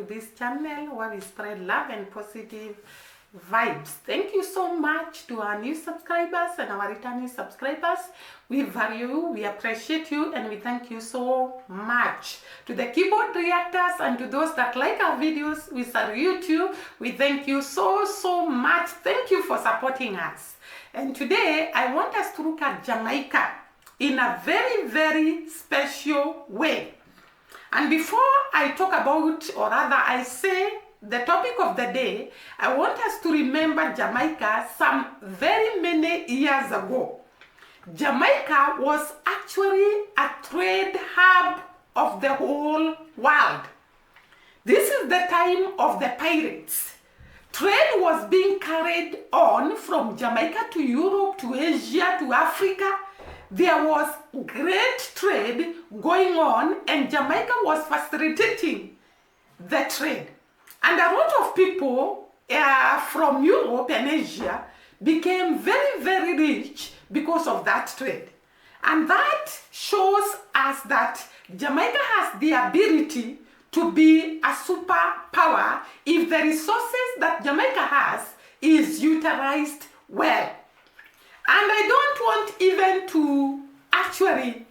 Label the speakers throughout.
Speaker 1: this channel where we spread love and positive vibes. Thank you so much to our new subscribers and our returning subscribers. We value you, we appreciate you, and we thank you so much. To the keyboard reactors and to those that like our videos, we salute you. We thank you so much. Thank you for supporting us. And today I want us to look at Jamaica in a very special way. And before I talk about, or rather I say the topic of the day, I want us to remember Jamaica some very many years ago. Jamaica was actually a trade hub of the whole world. This is the time of the pirates. Trade was being carried on from Jamaica to Europe, to Asia, to Africa. There was great trade going on, and Jamaica was facilitating the trade. And a lot of people from Europe and Asia became very rich because of that trade. And that shows us that Jamaica has the ability to be a superpower if the resources that Jamaica has is utilized well. And I don't want even to actually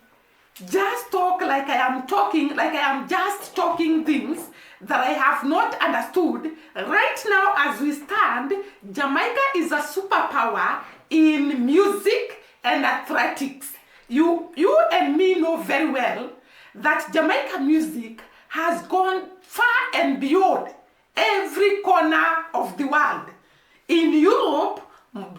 Speaker 1: just talk like I am talking, like I am just talking things that I have not understood. Right now, as we stand, Jamaica is a superpower in music and athletics. You and me know very well that Jamaica music has gone far and beyond every corner of the world. In Europe,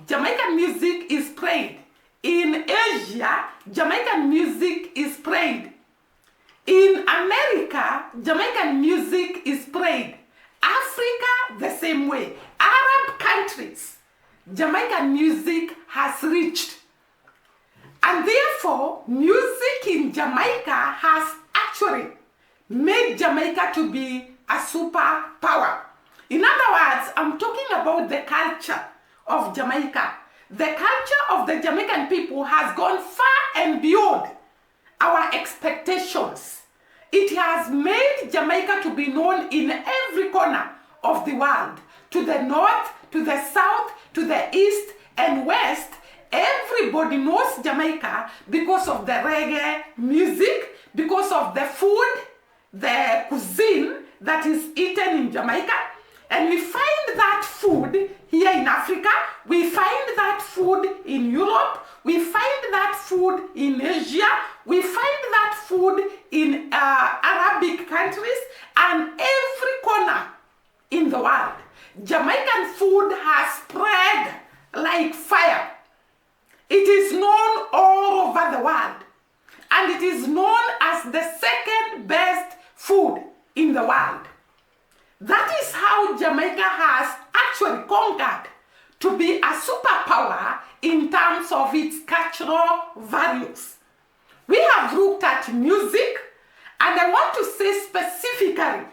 Speaker 1: Jamaican music is played. In Asia, Jamaican music is played. In America, Jamaican music is played. Africa, the same way. Arab countries, Jamaican music has reached. And therefore, music in Jamaica has actually made Jamaica to be a superpower. In other words, I'm talking about the culture of Jamaica. The culture of the Jamaican people has gone far and beyond our expectations. It has made Jamaica to be known in every corner of the world. To the north, to the south, to the east and west, everybody knows Jamaica because of the reggae music, because of the food, the cuisine that is eaten in Jamaica. And we find that food here in Africa, we find that food in Europe, we find that food in Asia, we find that food in Arabic countries, and every corner in the world. Jamaican food has spread like fire. It is known all over the world, and it is known as the second best food in the world. That is how Jamaica has actually conquered to be a superpower in terms of its cultural values. We have looked at music, and I want to say specifically,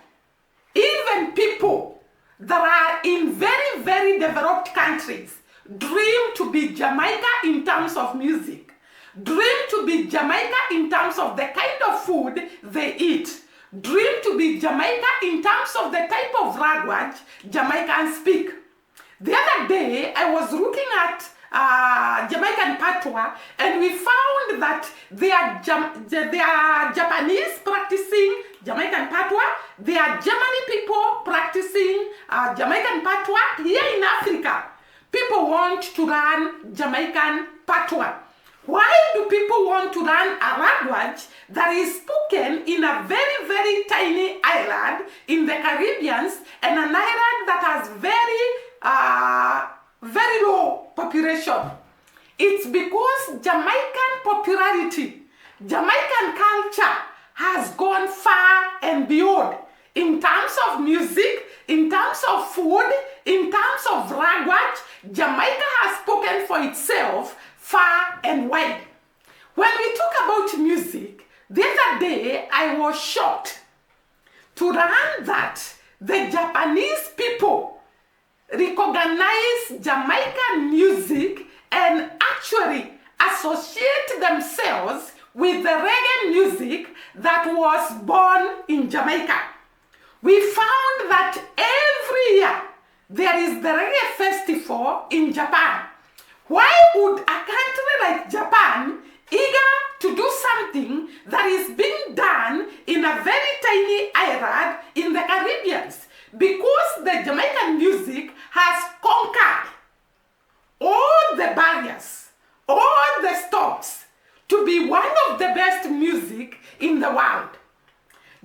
Speaker 1: even people that are in very developed countries dream to be Jamaica in terms of music, dream to be Jamaica in terms of the kind of food they eat, dream to be Jamaica in terms of the type of language Jamaicans speak. The other day, I was looking at Jamaican patois, and we found that there are Japanese practicing Jamaican patois, there are Germany people practicing Jamaican patois. Here in Africa, people want to learn Jamaican patois. Why do people want to learn a language that is spoken in a very tiny island in the Caribbean, and an island that has very low population? It's because Jamaican popularity, Jamaican culture has gone far and beyond in terms of music, in terms of food, in terms of language. Jamaica has spoken for itself far and wide. When we talk about music, the other day I was shocked to learn that the Japanese people recognize Jamaican music and actually associate themselves with the reggae music that was born in Jamaica. we found that every year there is the reggae festival in Japan. Why would a country like Japan, eager to do something that is being done in a very tiny island in the Caribbean? Because the Jamaican music has conquered all the barriers, all the stops, to be one of the best music in the world.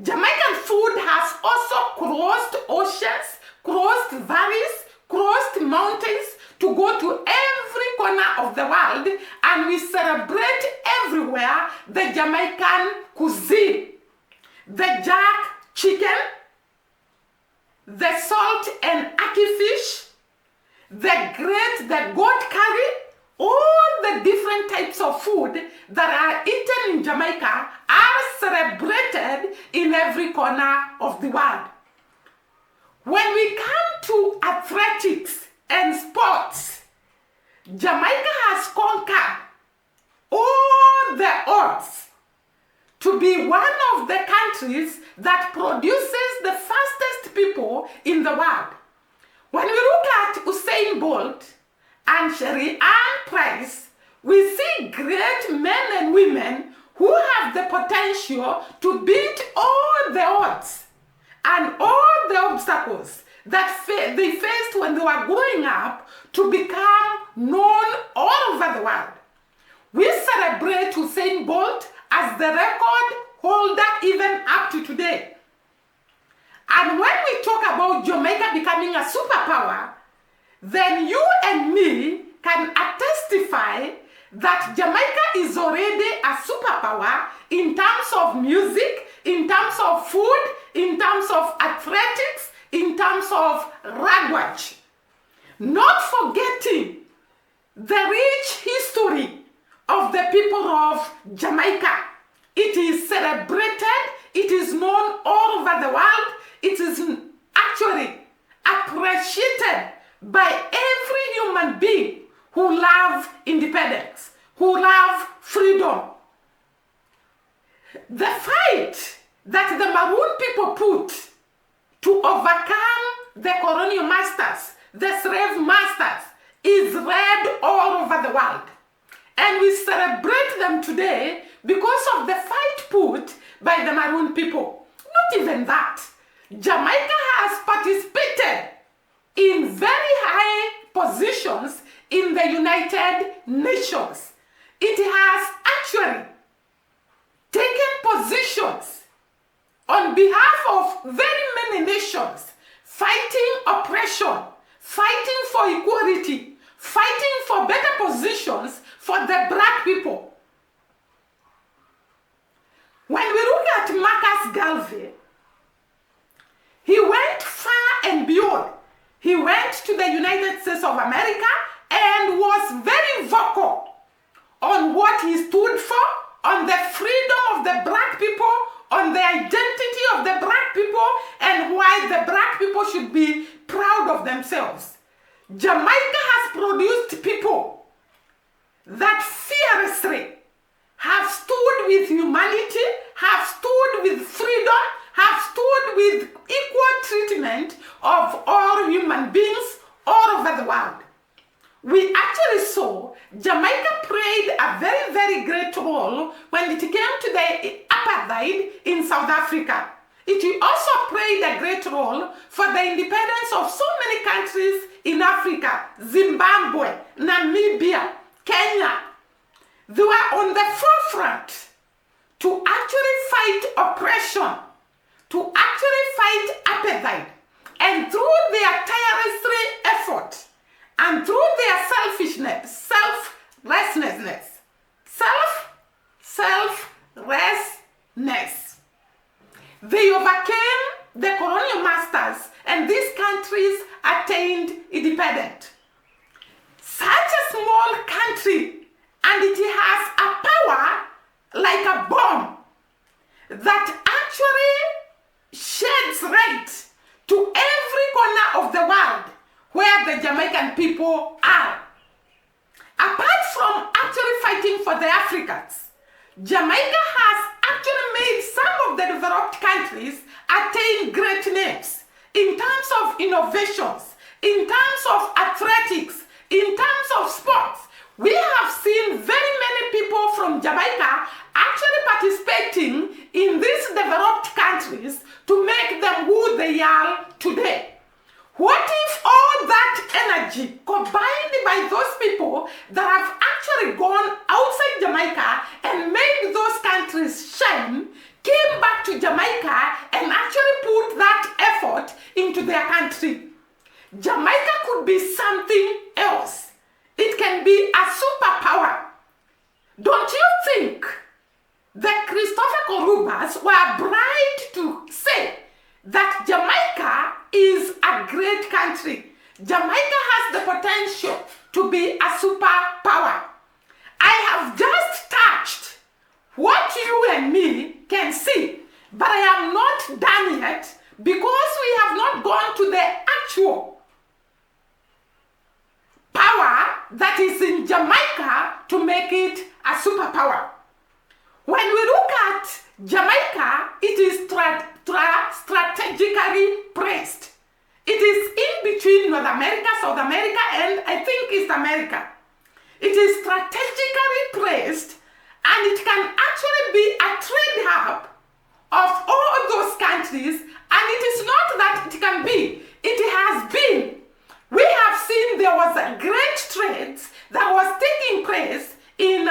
Speaker 1: Jamaican food has also crossed oceans, crossed valleys, crossed mountains to go to every corner of the world, and we celebrate everywhere the Jamaican cuisine. The jerk chicken, the salt and ackee fish, the goat curry, all the different types of food that are eaten in Jamaica are celebrated in every corner of the world. When we come to athletics and sports, Jamaica has conquered all the odds to be one of the countries that produces the fastest people in the world. When we look at Usain Bolt and Sherry Ann Price, we see great men and women who have the potential to beat all the odds and all the obstacles that they faced when they were growing up to become known all over the world. We celebrate Usain Bolt as the record holder even up to today. And when we talk about Jamaica becoming a superpower, then you and me can testify that Jamaica is already a superpower in terms of music, in terms of food, in terms of athletics, in terms of language. Not forgetting the rich history of the people of Jamaica. It is celebrated, it is known all over the world, it is actually appreciated by every human being who love independence, who love freedom. The fight that the Maroon people put to overcome the colonial masters, the slave masters, is read all over the world. And we celebrate them today because of the fight put by the Maroon people. Not even that. Jamaica has participated in very high positions in the United Nations. It has actually taken positions on behalf of very many nations, fighting oppression, fighting for equality, fighting for better positions for the black people. When we look at Marcus Garvey, he went far and beyond. He went to the United States of America and was very vocal on what he stood for, on the freedom of the black people, on the identity of the black people, and why the black people should be proud of themselves. Jamaica has produced people that fearlessly have stood with humanity, have stood with freedom, have stood with equal treatment of all human beings all over the world. We actually saw Jamaica played a very, very great role when it came to the apartheid in South Africa. It also played a great role for the independence of so many countries in Africa, Zimbabwe, Namibia, Kenya. They were on the forefront to actually fight oppression, to actually fight apartheid. And through their tireless effort, and through their selfishness, selflessness, they overcame the colonial masters and these countries attained independence. Such a small country, and it has a power like a bomb that actually sheds light to every corner of the world where the Jamaican people are. Apart from actually fighting for the Africans, Jamaica has actually made some of the developed countries attain great names in terms of innovations, in terms of athletics, in terms of sports. We have seen very many people from Jamaica actually participating in these developed countries to make them who they are today. What if all that energy combined by those people that have actually gone outside Jamaica and made those countries shine came back to Jamaica and actually put that effort into their country? Jamaica could be something else. It can be a superpower. Don't you think that Christopher Columbus were bright to say that Jamaica is a great country? Jamaica has the potential to be a superpower. I have just touched what you and me can see, but I am not done yet because we have not gone to the actual power that is in Jamaica to make it a superpower. When we look at Jamaica, it is strategically placed. It is in between North America, South America, and I think East America. It is strategically placed, and it can actually be a trade hub of all those countries, and it is not that it can be, it has been. We have seen there was a great trade that was taking place in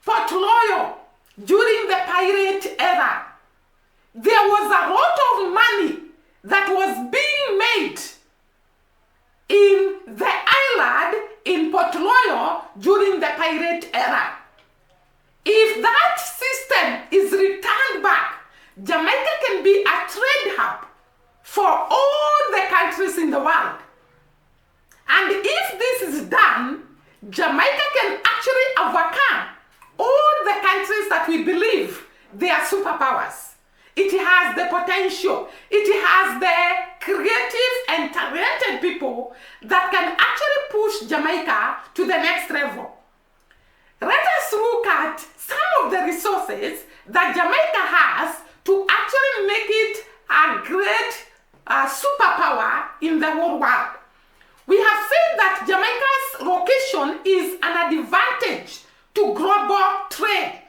Speaker 1: Port Royal during the pirate era. There was a lot of money that was being made in the island in Port Royal during the pirate era. If that system is returned back, Jamaica can be a trade hub for all the countries in the world. And if this is done, Jamaica can actually overcome all the countries that we believe they are superpowers. It has the potential. It has the creative and talented people that can actually push Jamaica to the next level. Let us look at some of the resources that Jamaica has to actually make it a great superpower in the whole world. We have said that Jamaica's location is an advantage to global trade,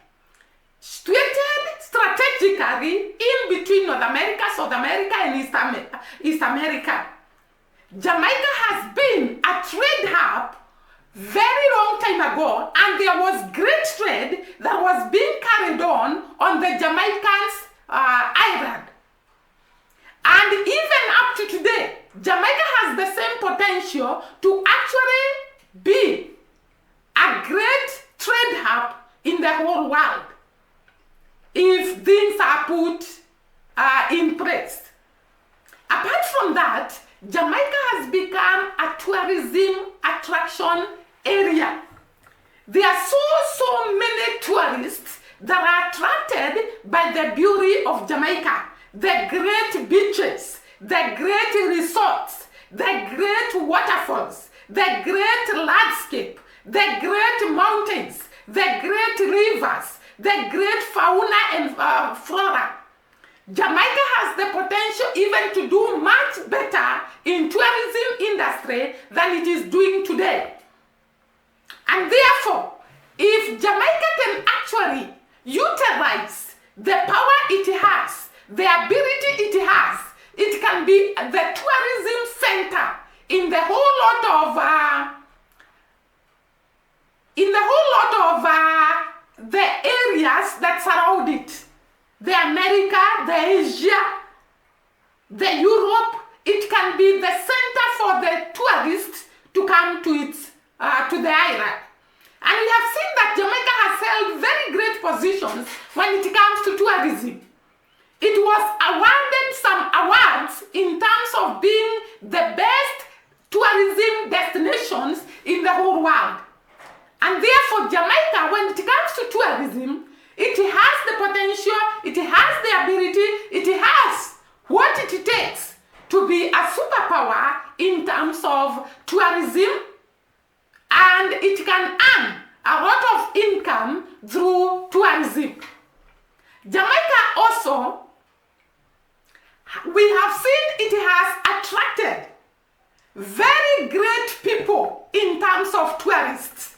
Speaker 1: situated strategically in between North America, South America, and East America. Jamaica has been a trade hub very long time ago, and there was great trade that was being carried on the Jamaicans' island. And even up to today, Jamaica has the same potential to actually be a great trade hub in the whole world if things are put in place. Apart from that, Jamaica has become a tourism attraction area. There are so many tourists that are attracted by the beauty of Jamaica, the great beaches, the great resorts, the great waterfalls, the great landscape, the great mountains, the great rivers, the great fauna and flora. Jamaica has the potential even to do much better in tourism industry than it is doing today. And therefore, if Jamaica can actually utilize the power it has, the ability it has, it can be the tourism center in the whole lot of the areas that surround it. The America, the Asia, the Europe. It can be the center for the tourists to come to its to the island. And we have seen that Jamaica has held very great positions when it comes to tourism. It was awarded some awards in terms of being the best tourism destinations in the whole world. And therefore, Jamaica, when it comes to tourism, it has the potential, it has the ability, it has what it takes to be a superpower in terms of tourism, and it can earn a lot of income through tourism. Jamaica also, we have seen it has attracted very great people in terms of tourists.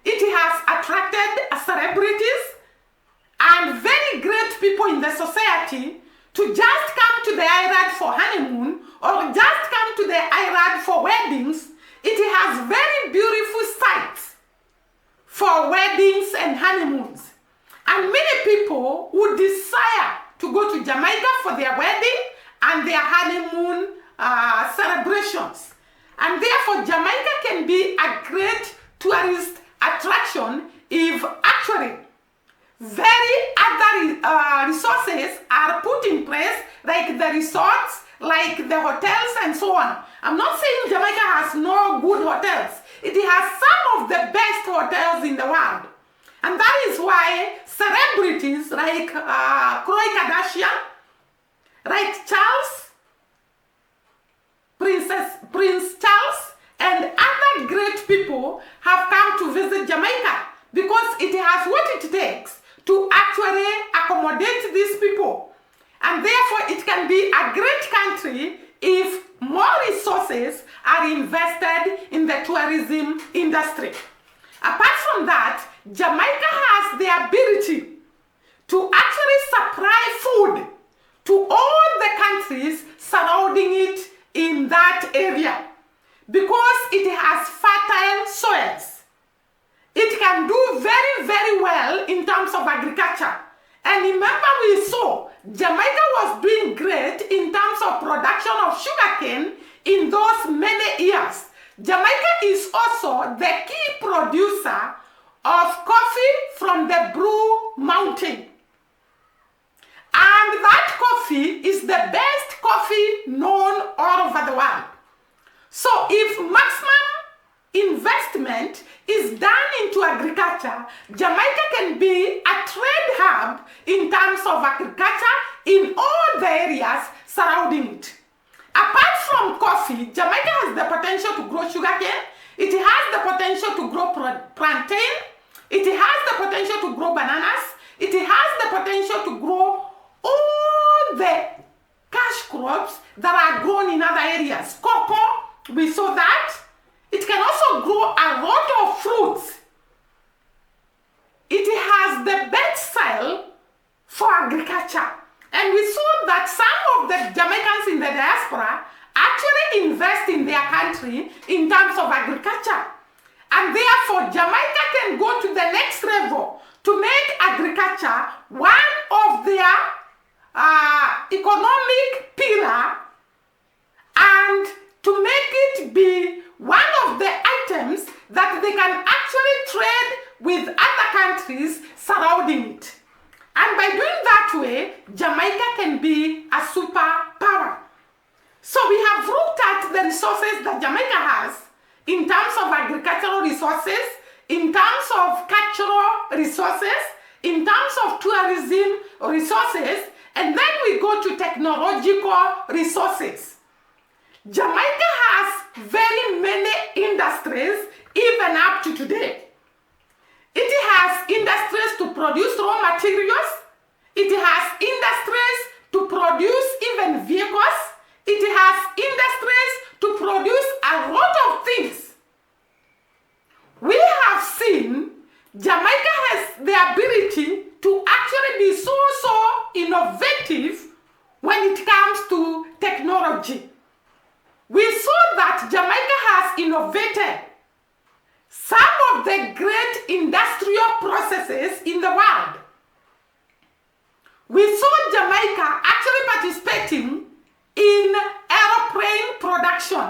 Speaker 1: It has attracted celebrities and very great people in the society to just come to the island for honeymoon or just come to the island for weddings. It has very beautiful sites for weddings and honeymoons. And many people would desire to go to Jamaica for their wedding and their honeymoon celebrations. And therefore, Jamaica can be a great tourist attraction if actually very other resources are put in place, like the resorts, like the hotels and so on. I'm not saying Jamaica has no good hotels. It has some of the best hotels in the world. And that is why celebrities like Khloe Kardashian, like Prince Charles, and other great people have come to visit Jamaica because it has what it takes to actually accommodate these people. And therefore, it can be a great country if more resources are invested in the tourism industry. Apart from that, Jamaica has the ability to actually supply food to all the countries surrounding it in that area because it has fertile soils. It can do very, very well in terms of agriculture. And remember, we saw Jamaica was doing great in terms of production of sugarcane in those many years. Jamaica is also the key producer of coffee from the Blue Mountain. And that coffee is the best coffee known all over the world. So if maximum investment is done into agriculture, Jamaica can be a trade hub in terms of agriculture in all the areas surrounding it. Apart from coffee, Jamaica has the potential to grow sugarcane. It has the potential to grow plantain. It has the potential to grow bananas. It has the potential to grow all the cash crops that are grown in other areas. Cocoa, we saw that. It can also grow a lot of fruits. It has the best soil for agriculture. And we saw that some of the Jamaicans in the diaspora actually invest in their country in terms of agriculture. And therefore, Jamaica can go to the next level to make agriculture one of their economic pillar and to make it be one of the items that they can actually trade with other countries surrounding it. And by doing that way, Jamaica can be a superpower. So we have looked at the resources that Jamaica has in terms of agricultural resources, in terms of cultural resources, in terms of tourism resources, and then we go to technological resources. Jamaica has very many industries, even up to today. It has industries to produce raw materials. It has industries to produce even vehicles. It has industries to produce a lot of things. We have seen Jamaica has the ability to actually be so innovative when it comes to technology. We saw that Jamaica has innovated some of the great industrial processes in the world. We saw Jamaica actually participating in aeroplane production.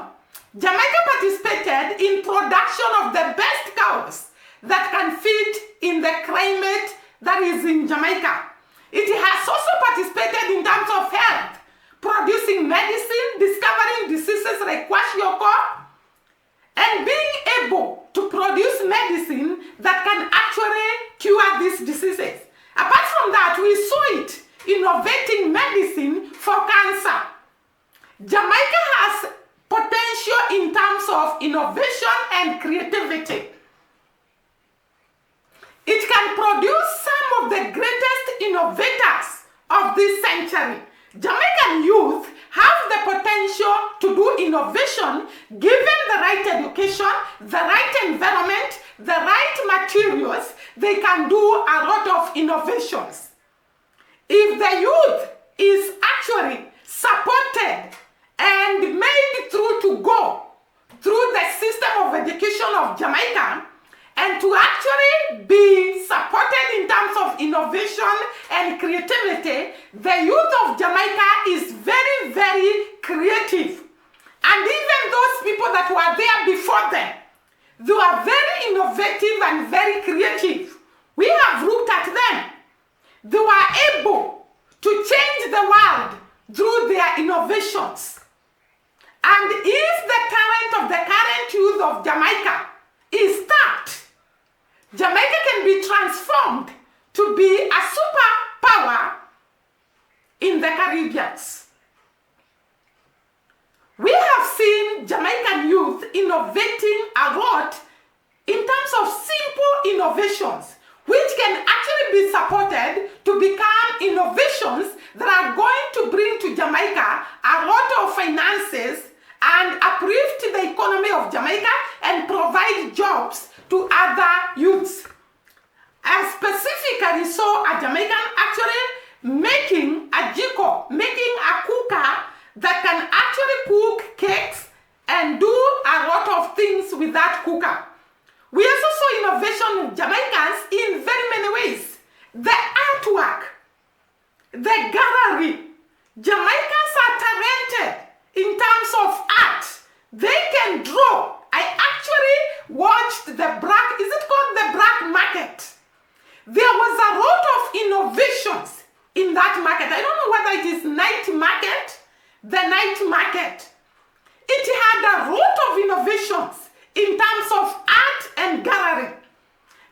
Speaker 1: Jamaica participated in production of the best cars that can fit in the climate that is in Jamaica. It has also participated in terms of health, producing medicine, discovering diseases like kwashiorkor, and being able to produce medicine that can actually cure these diseases. Apart from that, we saw it innovating medicine for cancer. Jamaica has potential in terms of innovation and creativity. It can produce some of the greatest innovators of this century. Jamaican youth have the potential to do innovation given the right education, the right environment, the right materials. They can do a lot of innovations. If the youth is actually supported and made through to go through the system of education of Jamaica, and to actually be supported in terms of innovation and creativity, the youth of Jamaica is very, very creative. And even those people that were there before them, they were very innovative and very creative. We have looked at them. They were able to change the world through their innovations. And if the talent of the current youth of Jamaica is tapped, Jamaica can be transformed to be a superpower in the Caribbean. We have seen Jamaican youth innovating a lot in terms of simple innovations, which can actually be supported to become innovations that are going to bring to Jamaica a lot of finances and uplift the economy of Jamaica and provide jobs to other youths. I specifically saw a Jamaican actually making a jiko, making a cooker that can actually cook cakes and do a lot of things with that cooker. We also saw innovation in Jamaicans in very many ways. The artwork, the gallery. Jamaicans are talented in terms of art. They can draw. I actually watched the black, is it called the black market? There was a lot of innovations in that market. I don't know whether it is night market, the night market. It had a lot of innovations in terms of art and gallery.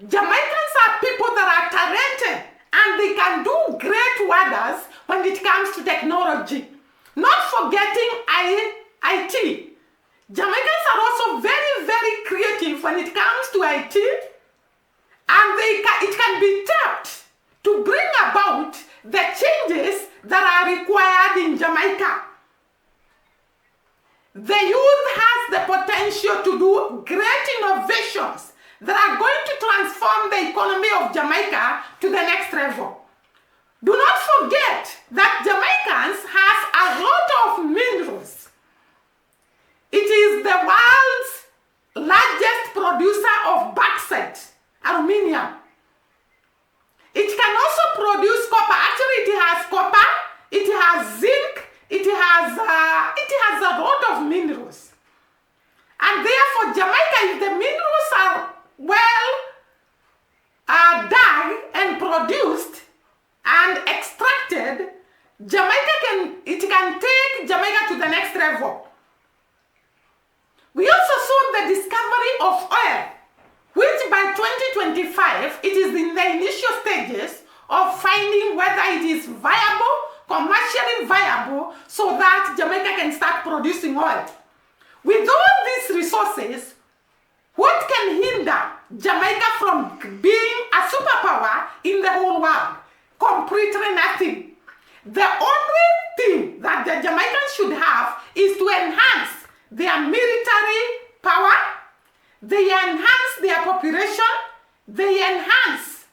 Speaker 1: Jamaicans are people that are talented and they can do great wonders when it comes to technology. Not forgetting IT. Jamaicans are also very, very creative when it comes to IT, and it can be tapped to bring about the changes that are required in Jamaica. The youth has the potential to do great innovations that are going to transform the economy of Jamaica to the next level. Do not forget that Jamaicans has a lot of minerals. It is the world's largest producer of bauxite, aluminium. It can also produce copper. Actually, it has copper, it has zinc, it has a lot of minerals. And therefore, Jamaica, if the minerals are well dug and produced and extracted, it can take Jamaica to the next level. We also saw the discovery of oil, which by 2025, it is in the initial stages of finding whether it is viable, commercially viable, so that Jamaica can start producing oil. With all these resources, what can hinder Jamaica from being a superpower in the whole world? Completely nothing. The only thing that the Jamaicans should have is to enhance their military power, they enhance their population, they enhance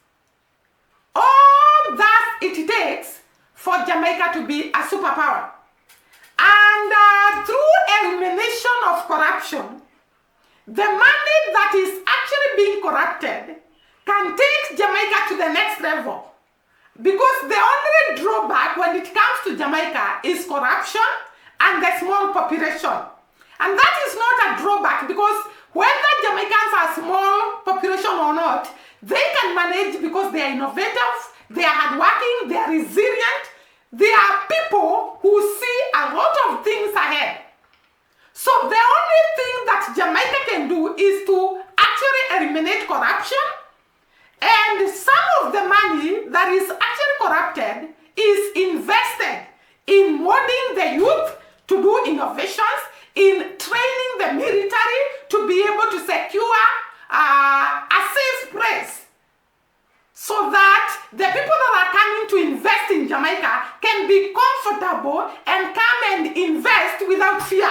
Speaker 1: all that it takes for Jamaica to be a superpower. And through elimination of corruption, the money that is actually being corrupted can take Jamaica to the next level. Because the only drawback when it comes to Jamaica is corruption and the small population. And that is not a drawback, because whether Jamaicans are small population or not, they can manage because they are innovative, they are hardworking, they are resilient, they are people who see a lot of things ahead. So the only thing that Jamaica can do is to actually eliminate corruption, and some of the money that is actually corrupted is invested in molding the youth to do innovations, in training the military to be able to secure a safe place, so that the people that are coming to Jamaica can be comfortable and come and invest without fear.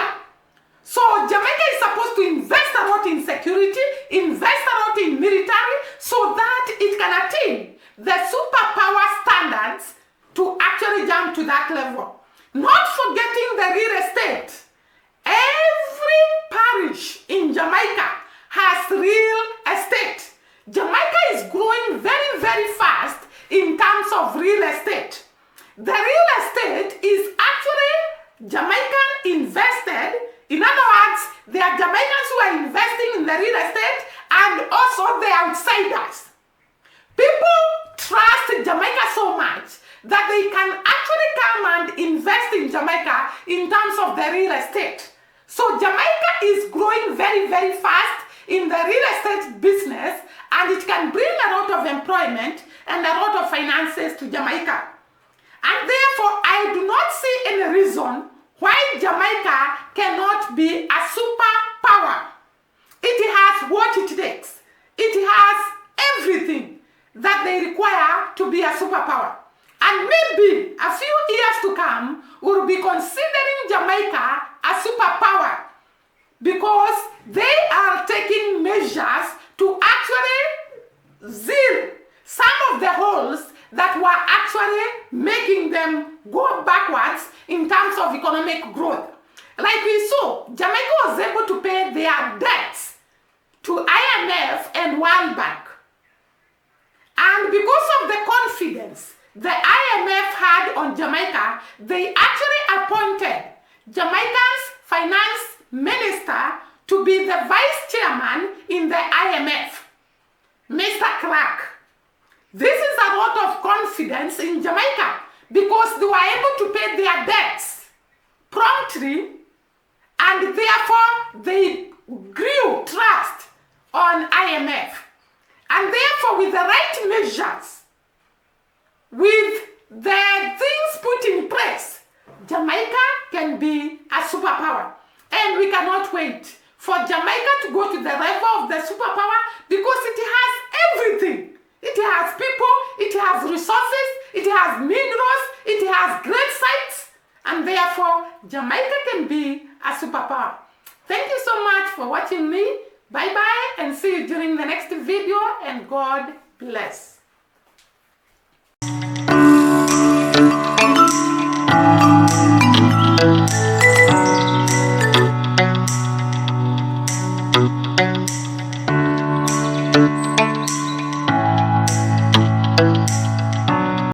Speaker 1: So Jamaica is supposed to invest a lot in security, invest a lot in military, so that it can attain the superpower standards to actually jump to that level. Not forgetting the real estate. Every parish in Jamaica has real estate. Jamaica is growing very, very fast in terms of real estate. The real estate is actually Jamaican invested. In other words, there are Jamaicans who are investing in the real estate and also the outsiders. People trust Jamaica so much that they can actually come and invest in Jamaica in terms of the real estate. So Jamaica is growing very, very fast in the real estate business, and it can bring a lot of employment and a lot of finances to Jamaica. And therefore, I do not see any reason why Jamaica cannot be a superpower. It has what it takes. It has everything that they require to be a superpower. And maybe a few years to come, we'll be considering Jamaica a superpower because they are taking measures to actually seal some of the holes that were actually making them go backwards in terms of economic growth. Like we saw, Jamaica was able to pay their debts to IMF and World Bank. And because of the confidence the IMF had on Jamaica, they actually appointed Jamaica's finance minister to be the vice chairman in the IMF, Mr. Clark. This is a lot of confidence in Jamaica because they were able to pay their debts promptly, and therefore they grew trust on IMF. And therefore, with the right measures, with the things put in place, Jamaica can be a superpower. And we cannot wait for Jamaica to go to the level of the superpower because it has everything. It has people, it has resources, it has minerals, it has great sites, and therefore Jamaica can be a superpower. Thank you so much for watching me. Bye-bye and see you during the next video, and God bless.